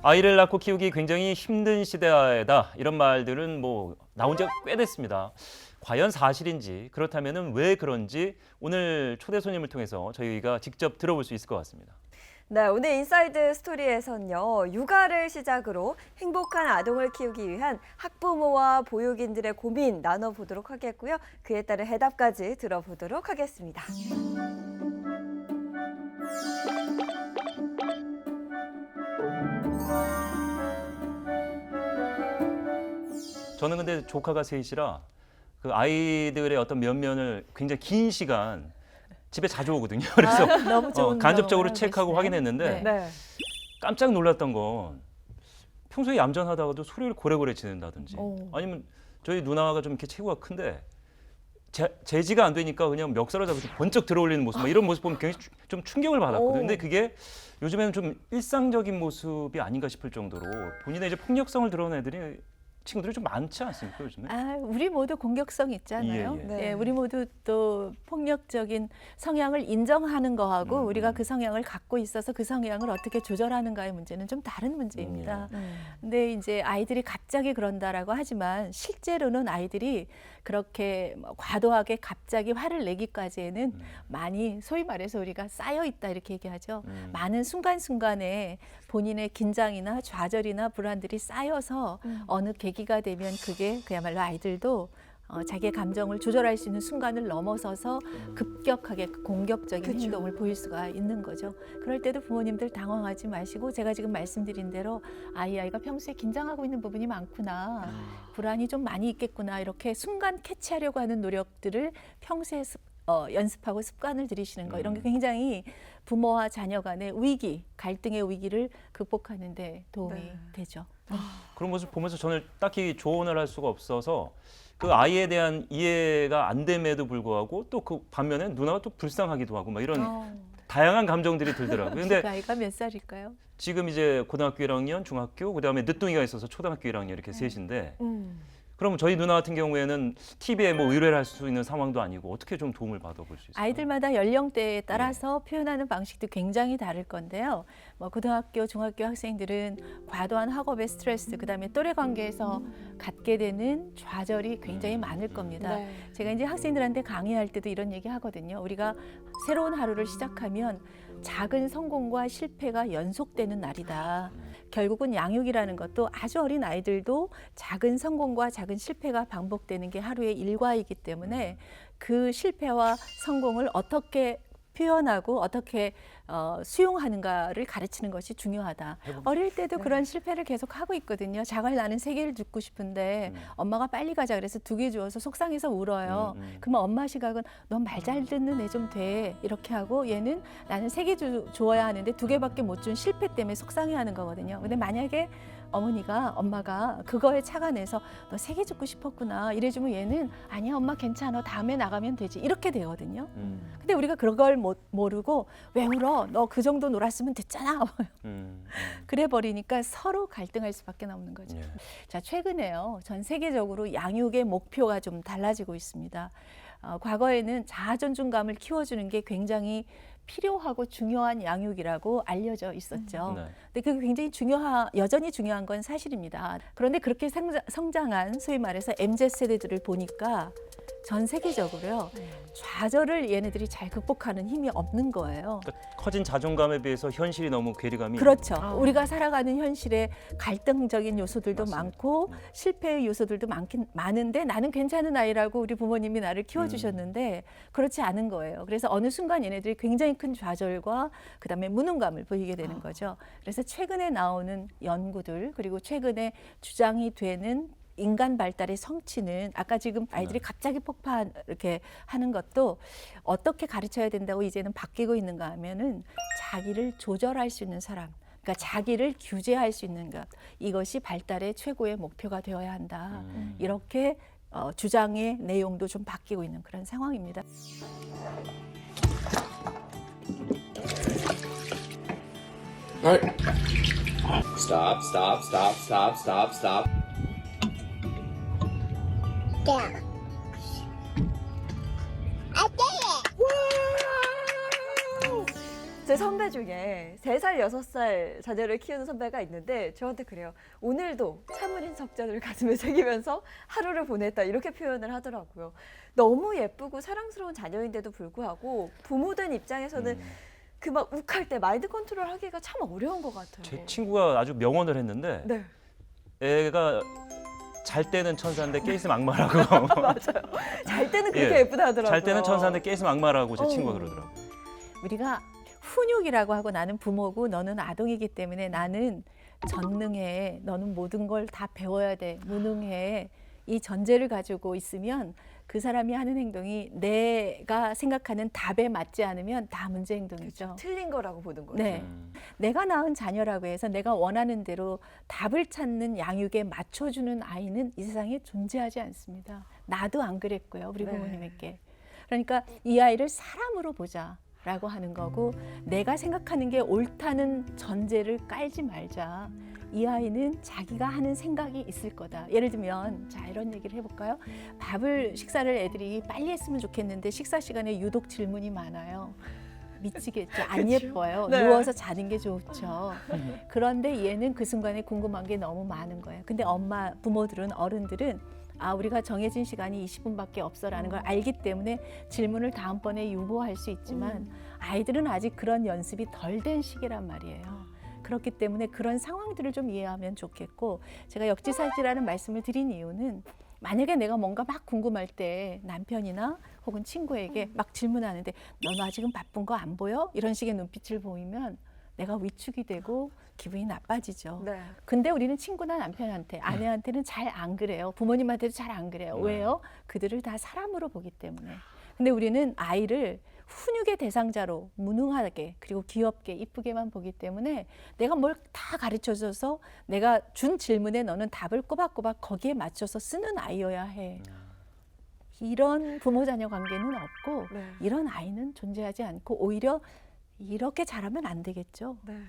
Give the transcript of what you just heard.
아이를 낳고 키우기 굉장히 힘든 시대다 이런 말들은 뭐 나온 지가 꽤 됐습니다. 과연 사실인지 그렇다면 왜 그런지 오늘 초대 손님을 통해서 저희가 직접 들어볼 수 있을 것 같습니다. 네, 오늘 인사이드 스토리에선요, 육아를 시작으로 행복한 아동을 키우기 위한 학부모와 보육인들의 고민 나눠보도록 하겠고요. 그에 따른 해답까지 들어보도록 하겠습니다. 저는 근데 조카가 셋이라 그 아이들의 어떤 면면을 굉장히 긴 시간 집에 자주 오거든요. 그래서 너무 좋은 간접적으로 경험을 체크하고 하고 확인했는데 계시네요. 네. 깜짝 놀랐던 건 평소에 얌전하다가도 소리를 고래고래 지른다든지 오. 아니면 저희 누나가 좀 이렇게 체구가 큰데 제지가 안 되니까 그냥 멱살을 잡아서 번쩍 들어올리는 모습 막 이런 모습 보면 굉장히 좀 충격을 받았거든요. 오. 근데 그게 요즘에는 좀 일상적인 모습이 아닌가 싶을 정도로 본인의 이제 폭력성을 드러내는 친구들이 좀 많지 않습니까 요즘에? 아, 우리 모두 공격성 있잖아요. 예, 예. 네. 우리 모두 또 폭력적인 성향을 인정하는 거하고 우리가 그 성향을 갖고 있어서 그 성향을 어떻게 조절하는가의 문제는 좀 다른 문제입니다. 근데 이제 아이들이 갑자기 그런다라고 하지만 실제로는 아이들이 그렇게 뭐 과도하게 갑자기 화를 내기까지에는 많이 소위 말해서 우리가 쌓여 있다 이렇게 얘기하죠. 많은 순간순간에 본인의 긴장이나 좌절이나 불안들이 쌓여서 어느 계기가 되면 그게 그야말로 아이들도 자기의 감정을 조절할 수 있는 순간을 넘어서서 급격하게 공격적인 그쵸. 행동을 보일 수가 있는 거죠. 그럴 때도 부모님들 당황하지 마시고 제가 지금 말씀드린 대로 아이가 평소에 긴장하고 있는 부분이 많구나. 불안이 좀 많이 있겠구나. 이렇게 순간 캐치하려고 하는 노력들을 평소에 연습하고 습관을 들이시는 거 이런 게 굉장히 부모와 자녀 간의 위기, 갈등의 위기를 극복하는 데 도움이 네. 되죠. 그런 모습 보면서 저는 딱히 조언을 할 수가 없어서 그 아이에 대한 이해가 안 됨에도 불구하고 또 그 반면에 누나가 또 불쌍하기도 하고 막 이런 다양한 감정들이 들더라고요. 근데 그 아이가 몇 살일까요? 지금 이제 고등학교 1학년, 중학교, 그다음에 늦둥이가 있어서 초등학교 1학년 이렇게 셋인데 그럼 저희 누나 같은 경우에는 TV에 뭐 의뢰를 할 수 있는 상황도 아니고 어떻게 좀 도움을 받아볼 수 있어요? 아이들마다 연령대에 따라서 표현하는 방식도 굉장히 다를 건데요. 뭐 고등학교, 중학교 학생들은 과도한 학업의 스트레스, 그다음에 또래 관계에서 갖게 되는 좌절이 굉장히 많을 겁니다. 네. 제가 이제 학생들한테 강의할 때도 이런 얘기 하거든요. 우리가 새로운 하루를 시작하면 작은 성공과 실패가 연속되는 날이다. 결국은 양육이라는 것도 아주 어린 아이들도 작은 성공과 작은 실패가 반복되는 게 하루의 일과이기 때문에 그 실패와 성공을 어떻게 표현하고 어떻게 수용하는가를 가르치는 것이 중요하다. 어릴 때도 그런 실패를 계속 하고 있거든요. 자갈 나는 3개를 듣고 싶은데 엄마가 빨리 가자 그래서 2개 주어서 속상해서 울어요. 그러면 엄마 시각은 넌 말 잘 듣는 애 좀 돼. 이렇게 하고 얘는 나는 3개 주어야 하는데 2개밖에 못 준 실패 때문에 속상해하는 거거든요. 근데 만약에 엄마가 그거에 차가 내서 너 3개 주고 싶었구나 이래주면 얘는 아니야 엄마 괜찮아 다음에 나가면 되지 이렇게 되거든요. 근데 우리가 그걸 모르고 왜 울어? 너 그 정도 놀았으면 됐잖아. 그래 버리니까 서로 갈등할 수밖에 없는 거죠. 예. 자, 최근에요. 전 세계적으로 양육의 목표가 좀 달라지고 있습니다. 과거에는 자아 존중감을 키워주는 게 굉장히 필요하고 중요한 양육이라고 알려져 있었죠. 네. 근데 그게 굉장히 여전히 중요한 건 사실입니다. 그런데 그렇게 성장한 소위 말해서 MZ 세대들을 보니까 전 세계적으로요. 좌절을 얘네들이 잘 극복하는 힘이 없는 거예요. 그러니까 커진 자존감에 비해서 현실이 너무 괴리감이 그렇죠. 우리가 살아가는 현실에 갈등적인 요소들도 맞습니다. 많고 실패의 요소들도 많은데 나는 괜찮은 아이라고 우리 부모님이 나를 키워주셨는데 그렇지 않은 거예요. 그래서 어느 순간 얘네들이 굉장히 큰 좌절과 그다음에 무능감을 보이게 되는 거죠. 그래서 최근에 나오는 연구들 그리고 최근에 주장이 되는 인간 발달의 성취는 아까 지금 아이들이 갑자기 폭발 이렇게 하는 것도 어떻게 가르쳐야 된다고 이제는 바뀌고 있는가 하면은 자기를 조절할 수 있는 사람, 그러니까 자기를 규제할 수 있는 것 이것이 발달의 최고의 목표가 되어야 한다. 이렇게 주장의 내용도 좀 바뀌고 있는 그런 상황입니다. All right. Stop, stop, stop, stop, stop, stop. Yeah. I did it! 제 선배 중에 3살, 6살 자녀를 키우는 선배가 있는데 저한테 그래요. 오늘도 참으린 석전을 가슴에 새기면서 하루를 보냈다 이렇게 표현을 하더라고요. 너무 예쁘고 사랑스러운 자녀인데도 불구하고 부모들 입장에서는 그 막 욱할 때 마인드 컨트롤 하기가 참 어려운 것 같아요. 제 친구가 아주 명언을 했는데 네, 애가 잘 때는 천사인데 깨 있으면 악마라고. 맞아요. 잘 때는 그렇게 예. 예쁘다 하더라고요. 잘 때는 천사인데 깨 있으면 악마라고 제 친구가 어. 그러더라고요. 우리가 훈육이라고 하고 나는 부모고 너는 아동이기 때문에 나는 전능해. 너는 모든 걸 다 배워야 돼. 무능해. 이 전제를 가지고 있으면 그 사람이 하는 행동이 내가 생각하는 답에 맞지 않으면 다 문제 행동이죠. 틀린 거라고 보는 거죠. 네. 내가 낳은 자녀라고 해서 내가 원하는 대로 답을 찾는 양육에 맞춰주는 아이는 이 세상에 존재하지 않습니다. 나도 안 그랬고요. 우리 네. 부모님에게. 그러니까 이 아이를 사람으로 보자라고 하는 거고 내가 생각하는 게 옳다는 전제를 깔지 말자. 이 아이는 자기가 하는 생각이 있을 거다. 예를 들면 자 이런 얘기를 해볼까요? 식사를 애들이 빨리 했으면 좋겠는데 식사 시간에 유독 질문이 많아요. 미치겠죠. 안 그쵸? 예뻐요. 네. 누워서 자는 게 좋죠. 그런데 얘는 그 순간에 궁금한 게 너무 많은 거예요. 근데 부모들은 어른들은 우리가 정해진 시간이 20분밖에 없어라는 걸 알기 때문에 질문을 다음번에 유보할 수 있지만 아이들은 아직 그런 연습이 덜 된 시기란 말이에요. 그렇기 때문에 그런 상황들을 좀 이해하면 좋겠고 제가 역지사지라는 말씀을 드린 이유는 만약에 내가 뭔가 막 궁금할 때 남편이나 혹은 친구에게 막 질문하는데 넌 아직은 바쁜 거 안 보여? 이런 식의 눈빛을 보이면 내가 위축이 되고 기분이 나빠지죠. 네. 근데 우리는 친구나 남편한테, 아내한테는 잘 안 그래요. 부모님한테도 잘 안 그래요. 왜요? 그들을 다 사람으로 보기 때문에. 근데 우리는 아이를 훈육의 대상자로 무능하게 그리고 귀엽게 이쁘게만 보기 때문에 내가 뭘 다 가르쳐줘서 내가 준 질문에 너는 답을 꼬박꼬박 거기에 맞춰서 쓰는 아이여야 해. 이런 부모 자녀 관계는 없고 네. 이런 아이는 존재하지 않고 오히려 이렇게 자라면 안 되겠죠. 네.